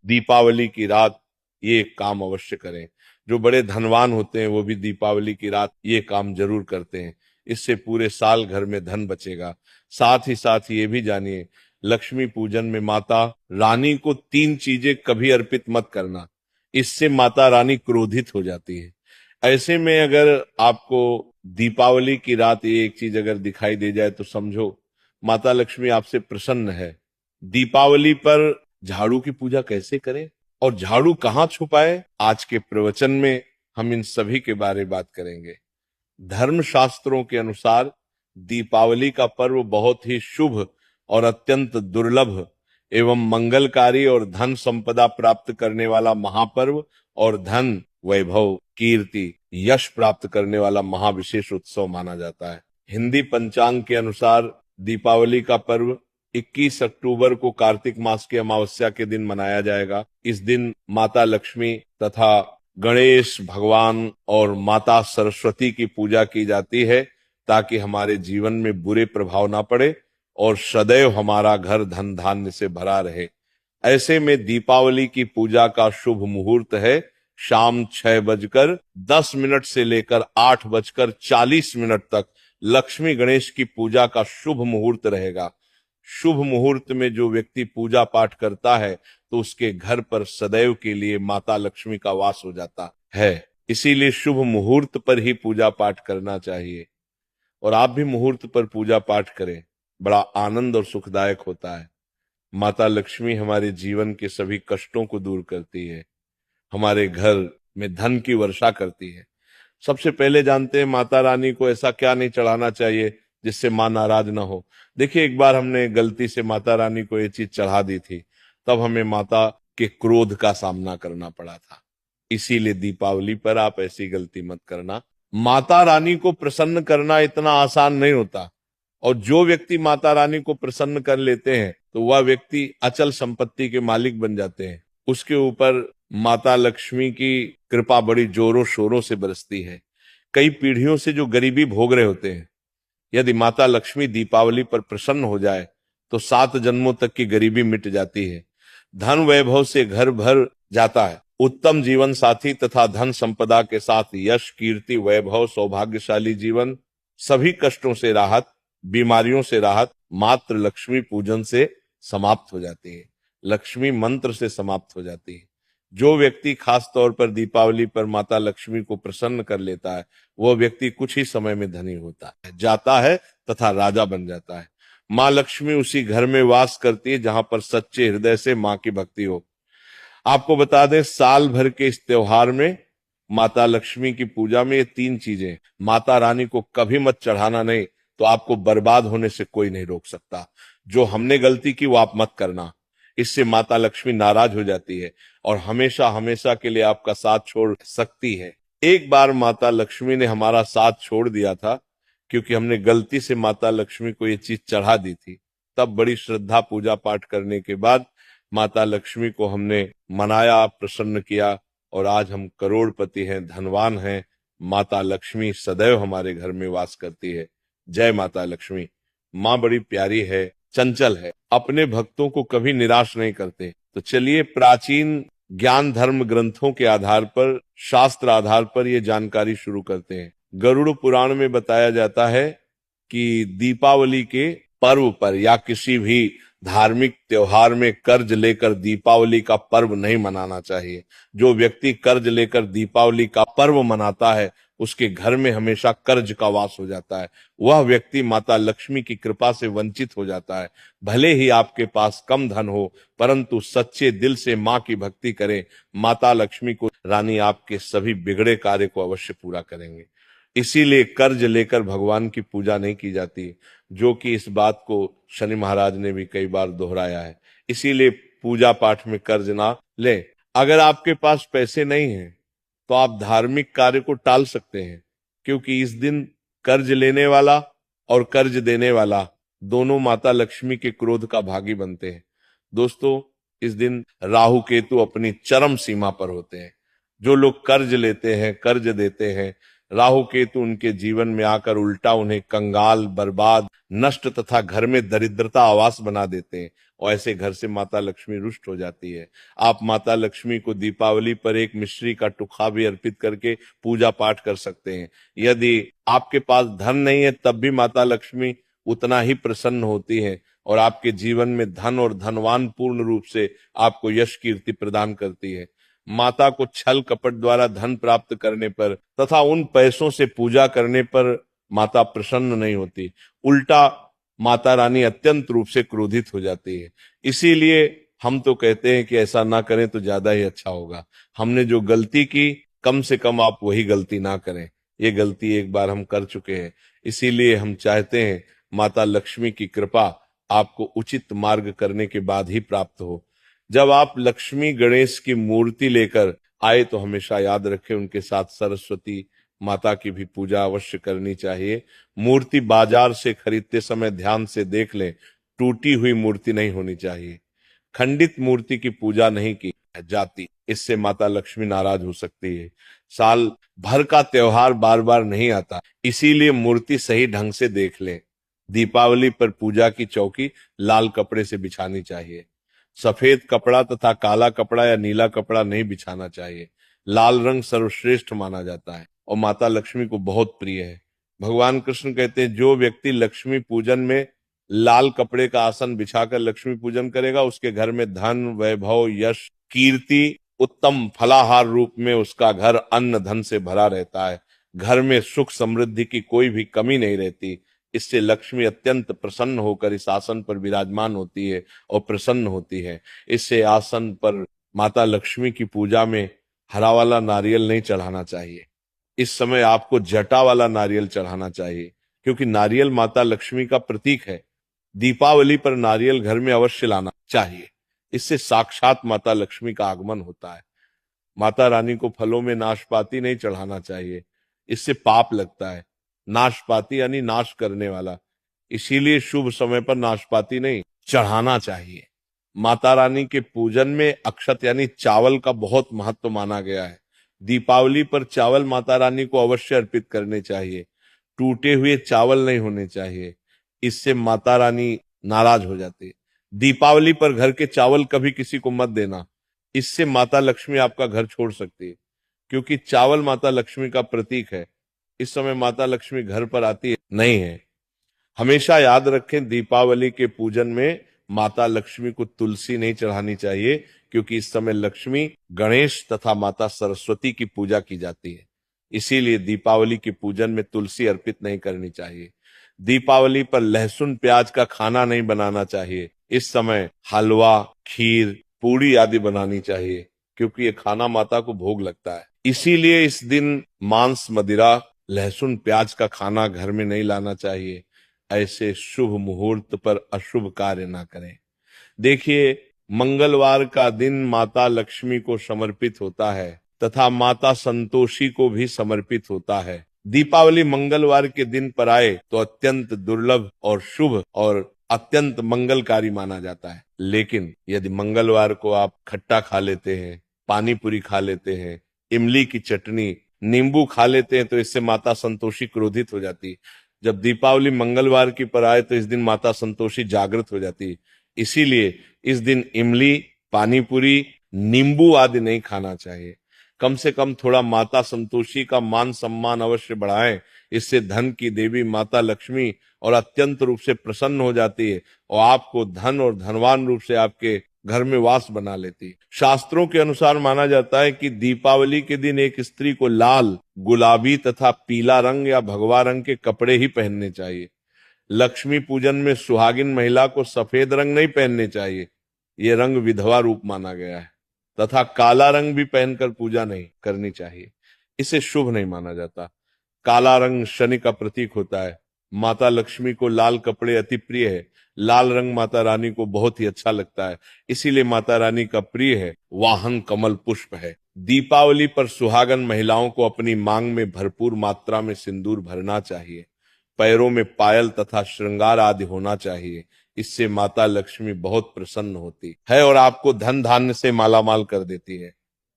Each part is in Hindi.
दीपावली की रात ये काम अवश्य करें। जो बड़े धनवान होते हैं वो भी दीपावली की रात ये काम जरूर करते हैं। इससे पूरे साल घर में धन बचेगा। साथ ही ये भी जानिए, लक्ष्मी पूजन में माता रानी को 3 चीजें कभी अर्पित मत करना, इससे माता रानी क्रोधित हो जाती है। ऐसे में अगर आपको दीपावली की रात ये एक चीज अगर दिखाई दे जाए तो समझो माता लक्ष्मी आपसे प्रसन्न है। दीपावली पर झाड़ू की पूजा कैसे करें और झाड़ू कहाँ छुपाए, आज के प्रवचन में हम इन सभी के बारे में बात करेंगे। धर्म शास्त्रों के अनुसार दीपावली का पर्व बहुत ही शुभ और अत्यंत दुर्लभ एवं मंगलकारी और धन संपदा प्राप्त करने वाला महापर्व और धन वैभव कीर्ति यश प्राप्त करने वाला महाविशेष उत्सव माना जाता है। हिंदी पंचांग के अनुसार दीपावली का पर्व 21 अक्टूबर को कार्तिक मास की अमावस्या के दिन मनाया जाएगा। इस दिन माता लक्ष्मी तथा गणेश भगवान और माता सरस्वती की पूजा की जाती है ताकि हमारे जीवन में बुरे प्रभाव ना पड़े और सदैव हमारा घर धन धान्य से भरा रहे। ऐसे में दीपावली की पूजा का शुभ मुहूर्त है शाम 6:10 से लेकर 8:40 तक लक्ष्मी गणेश की पूजा का शुभ मुहूर्त रहेगा। शुभ मुहूर्त में जो व्यक्ति पूजा पाठ करता है तो उसके घर पर सदैव के लिए माता लक्ष्मी का वास हो जाता है। इसीलिए शुभ मुहूर्त पर ही पूजा पाठ करना चाहिए और आप भी मुहूर्त पर पूजा पाठ करें, बड़ा आनंद और सुखदायक होता है। माता लक्ष्मी हमारे जीवन के सभी कष्टों को दूर करती है, हमारे घर में धन की वर्षा करती है। सबसे पहले जानते हैं माता रानी को ऐसा क्या नहीं चढ़ाना चाहिए जिससे मां नाराज ना हो। देखिए, एक बार हमने गलती से माता रानी को ये चीज चढ़ा दी थी, तब हमें माता के क्रोध का सामना करना पड़ा था। इसीलिए दीपावली पर आप ऐसी गलती मत करना। माता रानी को प्रसन्न करना इतना आसान नहीं होता और जो व्यक्ति माता रानी को प्रसन्न कर लेते हैं तो वह व्यक्ति अचल संपत्ति के मालिक बन जाते हैं। उसके ऊपर माता लक्ष्मी की कृपा बड़ी जोरों शोरों से बरसती है। कई पीढ़ियों से जो गरीबी भोग रहे होते हैं, यदि माता लक्ष्मी दीपावली पर प्रसन्न हो जाए तो 7 जन्मों तक की गरीबी मिट जाती है। धन वैभव से घर भर जाता है। उत्तम जीवन साथी तथा धन संपदा के साथ यश कीर्ति वैभव सौभाग्यशाली जीवन, सभी कष्टों से राहत, बीमारियों से राहत मात्र लक्ष्मी पूजन से समाप्त हो जाती है, लक्ष्मी मंत्र से समाप्त हो जाती है। जो व्यक्ति खास तौर पर दीपावली पर माता लक्ष्मी को प्रसन्न कर लेता है वह व्यक्ति कुछ ही समय में धनी होता है, जाता है तथा राजा बन जाता है। माँ लक्ष्मी उसी घर में वास करती है जहां पर सच्चे हृदय से माँ की भक्ति हो। आपको बता दें, साल भर के इस त्योहार में माता लक्ष्मी की पूजा में ये 3 चीजें, माता रानी को कभी मत चढ़ाना, नहीं तो आपको बर्बाद होने से कोई नहीं रोक सकता। जो हमने गलती की वो आप मत करना, इससे माता लक्ष्मी नाराज हो जाती है और हमेशा हमेशा के लिए आपका साथ छोड़ सकती है। एक बार माता लक्ष्मी ने हमारा साथ छोड़ दिया था क्योंकि हमने गलती से माता लक्ष्मी को ये चीज चढ़ा दी थी। तब बड़ी श्रद्धा पूजा पाठ करने के बाद माता लक्ष्मी को हमने मनाया, प्रसन्न किया और आज हम करोड़पति हैं, धनवान हैं। माता लक्ष्मी सदैव हमारे घर में वास करती है। जय माता लक्ष्मी। माँ बड़ी प्यारी है, चंचल है, अपने भक्तों को कभी निराश नहीं करते। तो चलिए प्राचीन ज्ञान धर्म ग्रंथों के आधार पर, शास्त्र आधार पर ये जानकारी शुरू करते हैं। गरुड़ पुराण में बताया जाता है कि दीपावली के पर्व पर या किसी भी धार्मिक त्योहार में कर्ज लेकर दीपावली का पर्व नहीं मनाना चाहिए। जो व्यक्ति कर्ज लेकर दीपावली का पर्व मनाता है उसके घर में हमेशा कर्ज का वास हो जाता है। वह व्यक्ति माता लक्ष्मी की कृपा से वंचित हो जाता है। भले ही आपके पास कम धन हो परंतु सच्चे दिल से माँ की भक्ति करें, माता लक्ष्मी को रानी आपके सभी बिगड़े कार्य को अवश्य पूरा करेंगे। इसीलिए कर्ज लेकर भगवान की पूजा नहीं की जाती, जो कि इस बात को शनि महाराज ने भी कई बार दोहराया है। इसीलिए पूजा पाठ में कर्ज ना लें। अगर आपके पास पैसे नहीं हैं तो आप धार्मिक कार्य को टाल सकते हैं, क्योंकि इस दिन कर्ज लेने वाला और कर्ज देने वाला दोनों माता लक्ष्मी के क्रोध का भागी बनते हैं। दोस्तों, इस दिन राहु केतु अपनी चरम सीमा पर होते हैं। जो लोग कर्ज लेते हैं, कर्ज देते हैं, राहु केतु उनके जीवन में आकर उल्टा उन्हें कंगाल, बर्बाद, नष्ट तथा घर में दरिद्रता आवास बना देते हैं और ऐसे घर से माता लक्ष्मी रुष्ट हो जाती है। आप माता लक्ष्मी को दीपावली पर एक मिश्री का टुकड़ा भी अर्पित करके पूजा पाठ कर सकते हैं। यदि आपके पास धन नहीं है तब भी माता लक्ष्मी उतना ही प्रसन्न होती है और आपके जीवन में धन और धनवान पूर्ण रूप से आपको यश कीर्ति प्रदान करती है। माता को छल कपट द्वारा धन प्राप्त करने पर तथा उन पैसों से पूजा करने पर माता प्रसन्न नहीं होती, उल्टा माता रानी अत्यंत रूप से क्रोधित हो जाती है। इसीलिए हम तो कहते हैं कि ऐसा ना करें तो ज्यादा ही अच्छा होगा। हमने जो गलती की कम से कम आप वही गलती ना करें। ये गलती एक बार हम कर चुके हैं, इसीलिए हम चाहते हैं माता लक्ष्मी की कृपा आपको उचित मार्ग करने के बाद ही प्राप्त हो। जब आप लक्ष्मी गणेश की मूर्ति लेकर आए तो हमेशा याद रखें उनके साथ सरस्वती माता की भी पूजा अवश्य करनी चाहिए। मूर्ति बाजार से खरीदते समय ध्यान से देख लें, टूटी हुई मूर्ति नहीं होनी चाहिए। खंडित मूर्ति की पूजा नहीं की जाती, इससे माता लक्ष्मी नाराज हो सकती है। साल भर का त्योहार बार बार नहीं आता, इसीलिए मूर्ति सही ढंग से देख लें। दीपावली पर पूजा की चौकी लाल कपड़े से बिछानी चाहिए। सफेद कपड़ा तथा काला कपड़ा या नीला कपड़ा नहीं बिछाना चाहिए। लाल रंग सर्वश्रेष्ठ माना जाता है और माता लक्ष्मी को बहुत प्रिय है। भगवान कृष्ण कहते हैं जो व्यक्ति लक्ष्मी पूजन में लाल कपड़े का आसन बिछाकर लक्ष्मी पूजन करेगा उसके घर में धन, वैभव, यश, कीर्ति, उत्तम फलाहार रूप में उसका घर अन्न धन से भरा रहता है। घर में सुख समृद्धि की कोई भी कमी नहीं रहती। इससे लक्ष्मी अत्यंत प्रसन्न होकर इस आसन पर विराजमान होती है और प्रसन्न होती है। इससे आसन पर माता लक्ष्मी की पूजा में हरा वाला नारियल नहीं चढ़ाना चाहिए। इस समय आपको जटा वाला नारियल चढ़ाना चाहिए, क्योंकि नारियल माता लक्ष्मी का प्रतीक है। दीपावली पर नारियल घर में अवश्य लाना चाहिए, इससे साक्षात माता लक्ष्मी का आगमन होता है। माता रानी को फलों में नाशपाती नहीं चढ़ाना चाहिए, इससे पाप लगता है। नाशपाती यानी नाश करने वाला, इसीलिए शुभ समय पर नाशपाती नहीं चढ़ाना चाहिए। माता रानी के पूजन में अक्षत यानी चावल का बहुत महत्व माना गया है। दीपावली पर चावल माता रानी को अवश्य अर्पित करने चाहिए। टूटे हुए चावल नहीं होने चाहिए, इससे माता रानी नाराज हो जाती है। दीपावली पर घर के चावल कभी किसी को मत देना, इससे माता लक्ष्मी आपका घर छोड़ सकती है, क्योंकि चावल माता लक्ष्मी का प्रतीक है। इस समय माता लक्ष्मी घर पर आती है नहीं है। हमेशा याद रखें दीपावली के पूजन में माता लक्ष्मी को तुलसी नहीं चढ़ानी चाहिए, क्योंकि इस समय लक्ष्मी, गणेश तथा माता सरस्वती की पूजा की जाती है। इसीलिए दीपावली के पूजन में तुलसी अर्पित नहीं करनी चाहिए। दीपावली पर लहसुन प्याज का खाना नहीं बनाना चाहिए। इस समय हलवा, खीर, पूड़ी आदि बनानी चाहिए, क्योंकि ये खाना माता को भोग लगता है। इसीलिए इस दिन मांस, मदिरा, लहसुन प्याज का खाना घर में नहीं लाना चाहिए। ऐसे शुभ मुहूर्त पर अशुभ कार्य ना करें। देखिए, मंगलवार का दिन माता लक्ष्मी को समर्पित होता है तथा माता संतोषी को भी समर्पित होता है। दीपावली मंगलवार के दिन पर आए तो अत्यंत दुर्लभ और शुभ और अत्यंत मंगलकारी माना जाता है। लेकिन यदि मंगलवार को आप खट्टा खा लेते हैं, पानी पूरी खा लेते हैं, इमली की चटनी, नींबू खा लेते हैं तो इससे माता संतोषी क्रोधित हो जाती है। जब दीपावली मंगलवार की पर आए तो इस दिन माता संतोषी जागृत हो जाती है। इसीलिए इस दिन इमली, पानी पूरी, नींबू आदि नहीं खाना चाहिए। कम से कम थोड़ा माता संतोषी का मान सम्मान अवश्य बढ़ाएं। इससे धन की देवी माता लक्ष्मी और अत्यंत रूप से प्रसन्न हो जाती है और आपको धन और धनवान रूप से आपके घर में वास बना लेती है। शास्त्रों के अनुसार माना जाता है कि दीपावली के दिन एक स्त्री को लाल, गुलाबी तथा पीला रंग या भगवा रंग के कपड़े ही पहनने चाहिए। लक्ष्मी पूजन में सुहागिन महिला को सफेद रंग नहीं पहनने चाहिए, ये रंग विधवा रूप माना गया है। तथा काला रंग भी पहनकर पूजा नहीं करनी चाहिए, इसे शुभ नहीं माना जाता। काला रंग शनि का प्रतीक होता है। माता लक्ष्मी को लाल कपड़े अति प्रिय है। लाल रंग माता रानी को बहुत ही अच्छा लगता है, इसीलिए माता रानी का प्रिय है वाहन कमल पुष्प है। दीपावली पर सुहागन महिलाओं को अपनी मांग में भरपूर मात्रा में सिंदूर भरना चाहिए। पैरों में पायल तथा श्रृंगार आदि होना चाहिए, इससे माता लक्ष्मी बहुत प्रसन्न होती है और आपको धन धान्य से मालामाल कर देती है।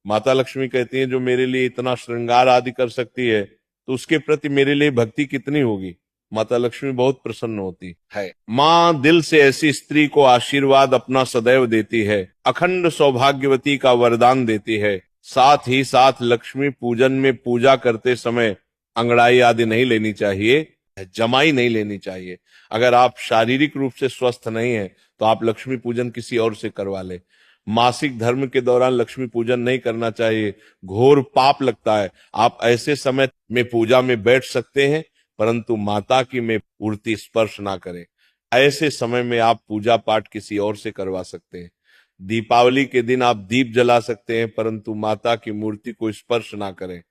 माता लक्ष्मी कहती है जो मेरे लिए इतना श्रृंगार आदि कर सकती है तो उसके प्रति मेरे लिए भक्ति कितनी होगी। माता लक्ष्मी बहुत प्रसन्न होती है। माँ दिल से ऐसी स्त्री को आशीर्वाद अपना सदैव देती है, अखंड सौभाग्यवती का वरदान देती है। साथ ही साथ लक्ष्मी पूजन में पूजा करते समय अंगड़ाई आदि नहीं लेनी चाहिए, जमाई नहीं लेनी चाहिए। अगर आप शारीरिक रूप से स्वस्थ नहीं है तो आप लक्ष्मी पूजन किसी और से करवा ले। मासिक धर्म के दौरान लक्ष्मी पूजन नहीं करना चाहिए, घोर पाप लगता है। आप ऐसे समय में पूजा में बैठ सकते हैं, परंतु माता की में मूर्ति स्पर्श ना करें। ऐसे समय में आप पूजा पाठ किसी और से करवा सकते हैं। दीपावली के दिन आप दीप जला सकते हैं, परंतु माता की मूर्ति को स्पर्श ना करें।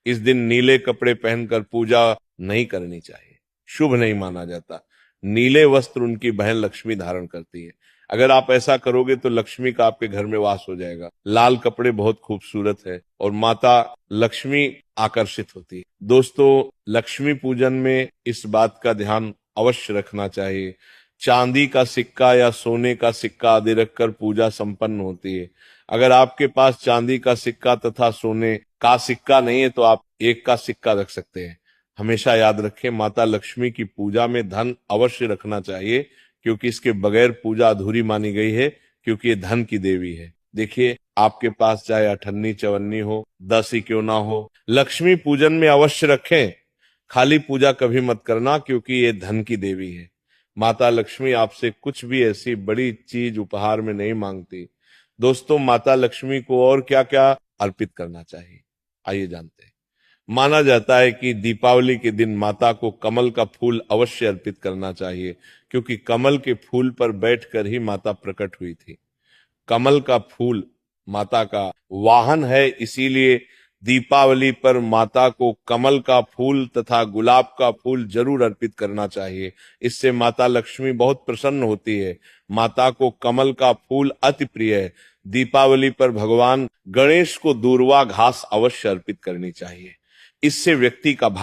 इस दिन नीले कपड़े पहनकर पूजा नहीं करनी चाहिए, शुभ नहीं माना जाता। नीले वस्त्र उनकी बहन लक्ष्मी धारण करती है। अगर आप ऐसा करोगे तो लक्ष्मी का आपके घर में वास हो जाएगा। लाल कपड़े बहुत खूबसूरत है और माता लक्ष्मी आकर्षित होती है। दोस्तों, लक्ष्मी पूजन में इस बात का ध्यान अवश्य रखना चाहिए, चांदी का सिक्का या सोने का सिक्का आदि रखकर पूजा संपन्न होती है। अगर आपके पास चांदी का सिक्का तथा सोने का सिक्का नहीं है तो आप एक का सिक्का रख सकते हैं। हमेशा याद रखें, माता लक्ष्मी की पूजा में धन अवश्य रखना चाहिए, क्योंकि इसके बगैर पूजा अधूरी मानी गई है, क्योंकि ये धन की देवी है। देखिए, आपके पास चाहे अठन्नी चवन्नी हो, 10 ही क्यों ना हो, लक्ष्मी पूजन में अवश्य रखें। खाली पूजा कभी मत करना, क्योंकि ये धन की देवी है। माता लक्ष्मी आपसे कुछ भी ऐसी बड़ी चीज उपहार में नहीं मांगती। दोस्तों, माता लक्ष्मी को और क्या क्या अर्पित करना चाहिए, आइए जानते हैं। माना जाता है कि दीपावली के दिन माता को कमल का फूल अवश्य अर्पित करना चाहिए, क्योंकि कमल के फूल पर बैठकर ही माता प्रकट हुई थी। कमल का फूल माता का वाहन है, इसीलिए दीपावली पर माता को कमल का फूल तथा गुलाब का फूल जरूर अर्पित करना चाहिए। इससे माता लक्ष्मी बहुत प्रसन्न होती है। माता को कमल का फूल अति प्रिय है। दीपावली पर भगवान गणेश को दूर्वा घास अवश्य अर्पित करनी चाहिए। इससे व्यक्ति का भाग्य